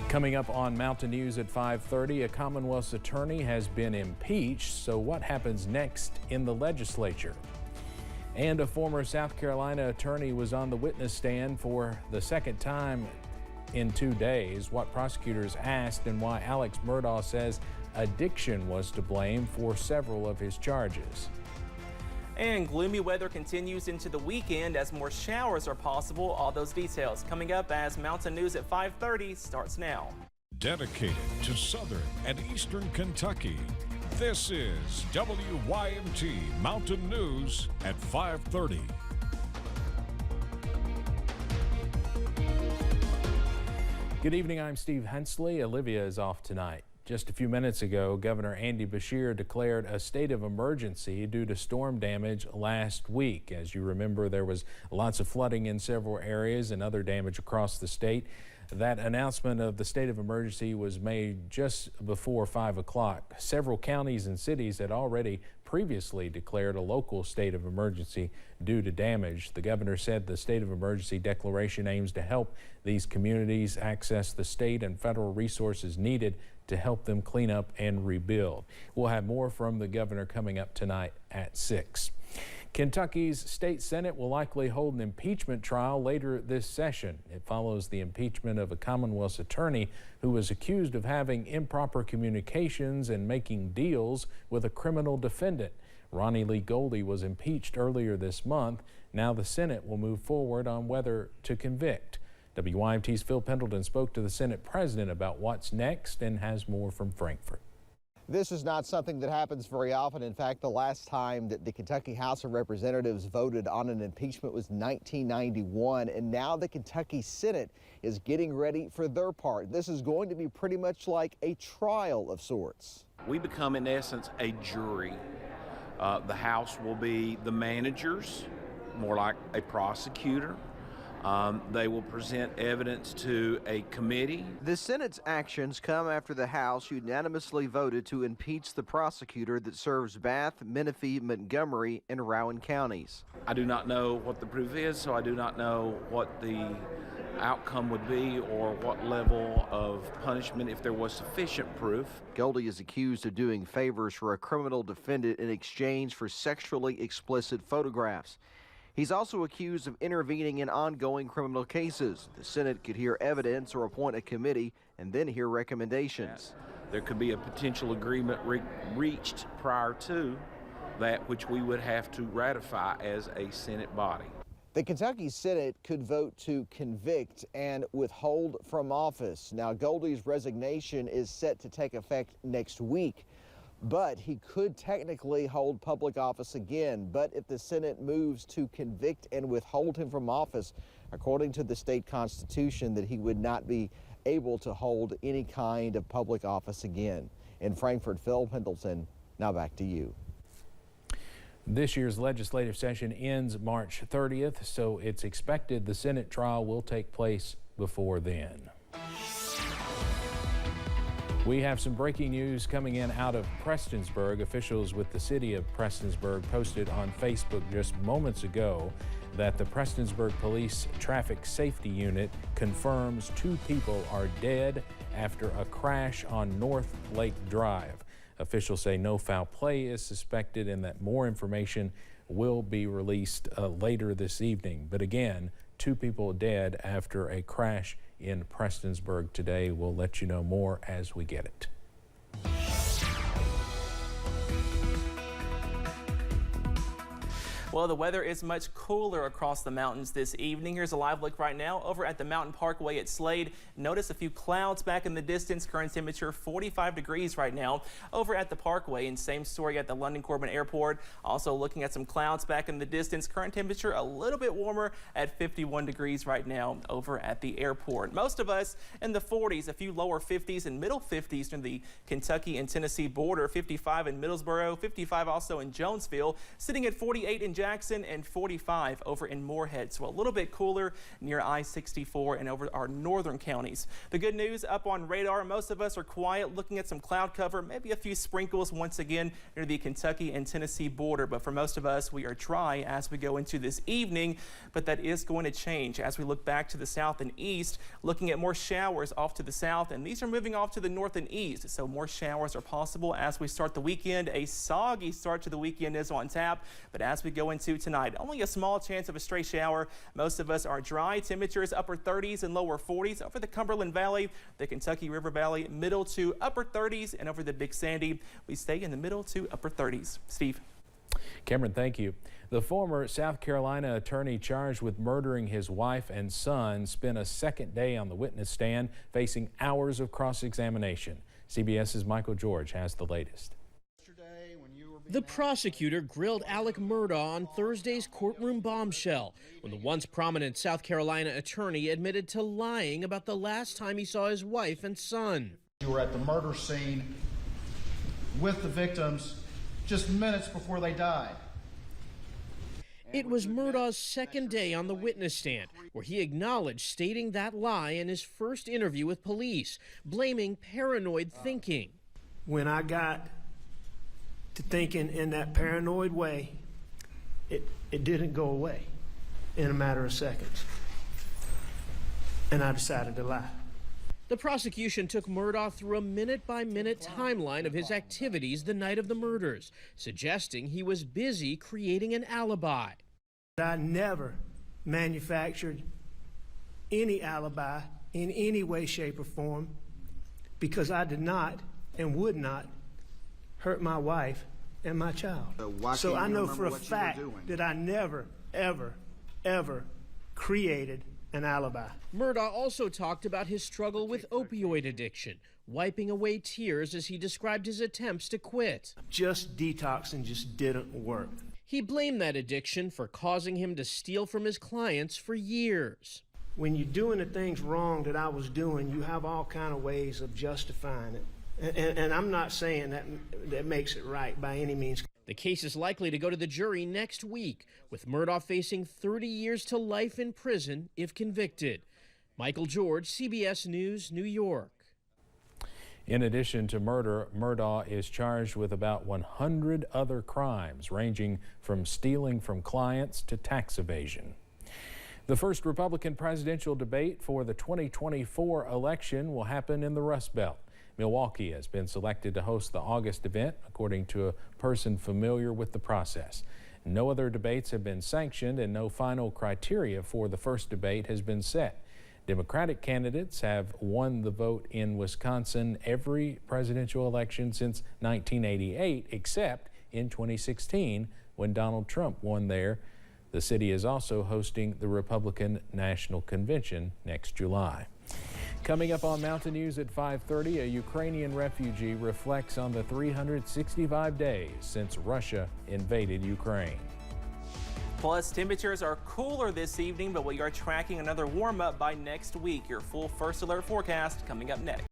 Coming up on Mountain News at 5:30, a Commonwealth's attorney has been impeached. So what happens next in the legislature? And a former South Carolina attorney was on the witness stand for the second time in 2 days. What prosecutors asked and why Alex Murdaugh says addiction was to blame for several of his charges. And gloomy weather continues into the weekend as more showers are possible. All those details coming up as Mountain News at 5:30 starts now. Dedicated to Southern and Eastern Kentucky, this is WYMT Mountain News at 5:30. Good evening, I'm Steve Hensley. Olivia is off tonight. Just a few minutes ago, Governor Andy Beshear declared a state of emergency due to storm damage last week. As you remember, there was lots of flooding in several areas and other damage across the state. That announcement of the state of emergency was made just before 5 o'clock. Several counties and cities had already previously declared a local state of emergency due to damage. The governor said the state of emergency declaration aims to help these communities access the state and federal resources needed to help them clean up and rebuild. We'll have more from the governor coming up tonight at 6. Kentucky's state Senate will likely hold an impeachment trial later this session. It follows the impeachment of a Commonwealth's attorney who was accused of having improper communications and making deals with a criminal defendant. Ronnie Lee Goldie was impeached earlier this month. Now the Senate will move forward on whether to convict. WYMT's Phil Pendleton spoke to the Senate president about what's next and has more from Frankfort. This is not something that happens very often. In fact, the last time that the Kentucky House of Representatives voted on an impeachment was 1991, and now the Kentucky Senate is getting ready for their part. This is going to be pretty much like a trial of sorts. We become, in essence, a jury. The House will be the managers, more like a prosecutor. They will present evidence to a committee. The Senate's actions come after the House unanimously voted to impeach the prosecutor that serves Bath, Menifee, Montgomery, and Rowan counties. I do not know what the proof is, so I do not know what the outcome would be or what level of punishment if there was sufficient proof. Goldie is accused of doing favors for a criminal defendant in exchange for sexually explicit photographs. He's also accused of intervening in ongoing criminal cases. The Senate could hear evidence or appoint a committee and then hear recommendations. There could be a potential agreement reached prior to that, which we would have to ratify as a Senate body. The Kentucky Senate could vote to convict and withhold from office. Now, Goldie's resignation is set to take effect next week, but he could technically hold public office again. But if the Senate moves to convict and withhold him from office, according to the state constitution, that he would not be able to hold any kind of public office again. In Frankfort, Phil Pendleton, now back to you. This year's legislative session ends March 30th, so it's expected the Senate trial will take place before then. We have some breaking news coming in out of Prestonsburg. Officials with the city of Prestonsburg posted on Facebook just moments ago that the Prestonsburg Police Traffic Safety Unit confirms 2 people are dead after a crash on North Lake Drive. Officials say no foul play is suspected and that more information will be released later this evening. But again, 2 people dead after a crash in Prestonsburg today. We'll let you know more as we get it. Well, the weather is much cooler across the mountains this evening. Here's a live look right now over at the Mountain Parkway at Slade. Notice a few clouds back in the distance. Current temperature 45 degrees right now over at the Parkway, and same story at the London Corbin Airport. Also looking at some clouds back in the distance. Current temperature a little bit warmer at 51 degrees right now over at the airport. Most of us in the 40s, a few lower 50s and middle 50s near the Kentucky and Tennessee border. 55 in Middlesboro, 55 also in Jonesville, sitting at 48 in Jacksonville. Jackson and 45 over in Moorhead. So a little bit cooler near I-64 and over our northern counties. The good news up on radar, most of us are quiet, looking at some cloud cover, maybe a few sprinkles once again near the Kentucky and Tennessee border. But for most of us, we are dry as we go into this evening. But that is going to change as we look back to the south and east, looking at more showers off to the south, and these are moving off to the north and east. So more showers are possible as we start the weekend. A soggy start to the weekend is on tap, but as we go into tonight, only a small chance of a stray shower. Most of us are dry. Temperatures upper 30s and lower 40s over the Cumberland Valley, the Kentucky River Valley, middle to upper 30s, and over the Big Sandy, we stay in the middle to upper 30s. Steve. Cameron, thank you. The former South Carolina attorney charged with murdering his wife and son spent a second day on the witness stand, facing hours of cross-examination. CBS's Michael George has the latest. The prosecutor grilled Alec Murdaugh on Thursday's courtroom bombshell when the once prominent South Carolina attorney admitted to lying about the last time he saw his wife and son. You were at the murder scene with the victims just minutes before they died. It was Murdaugh's second day on the witness stand, where he acknowledged stating that lie in his first interview with police, blaming paranoid thinking. When I got to thinking in that paranoid way, it didn't go away in a matter of seconds. And I decided to lie. The prosecution took Murdaugh through a minute-by-minute timeline of his activities the night of the murders, suggesting he was busy creating an alibi. I never manufactured any alibi in any way, shape, or form because I did not and would not hurt my wife and my child. So I know for a fact that I never, ever, ever created an alibi. Murdaugh also talked about his struggle with opioid addiction, wiping away tears as he described his attempts to quit. Just detoxing just didn't work. He blamed that addiction for causing him to steal from his clients for years. When you're doing the things wrong that I was doing, you have all kind of ways of justifying it. And I'm not saying that makes it right by any means. The case is likely to go to the jury next week, with Murdaugh facing 30 years to life in prison if convicted. Michael George, CBS News, New York. In addition to murder, Murdaugh is charged with about 100 other crimes, ranging from stealing from clients to tax evasion. The first Republican presidential debate for the 2024 election will happen in the Rust Belt. Milwaukee has been selected to host the August event, according to a person familiar with the process. No other debates have been sanctioned and no final criteria for the first debate has been set. Democratic candidates have won the vote in Wisconsin every presidential election since 1988, except in 2016 when Donald Trump won there. The city is also hosting the Republican National Convention next July. Coming up on Mountain News at 5:30, a Ukrainian refugee reflects on the 365 days since Russia invaded Ukraine. Plus, temperatures are cooler this evening, but we are tracking another warm up by next week. Your full First Alert forecast coming up next.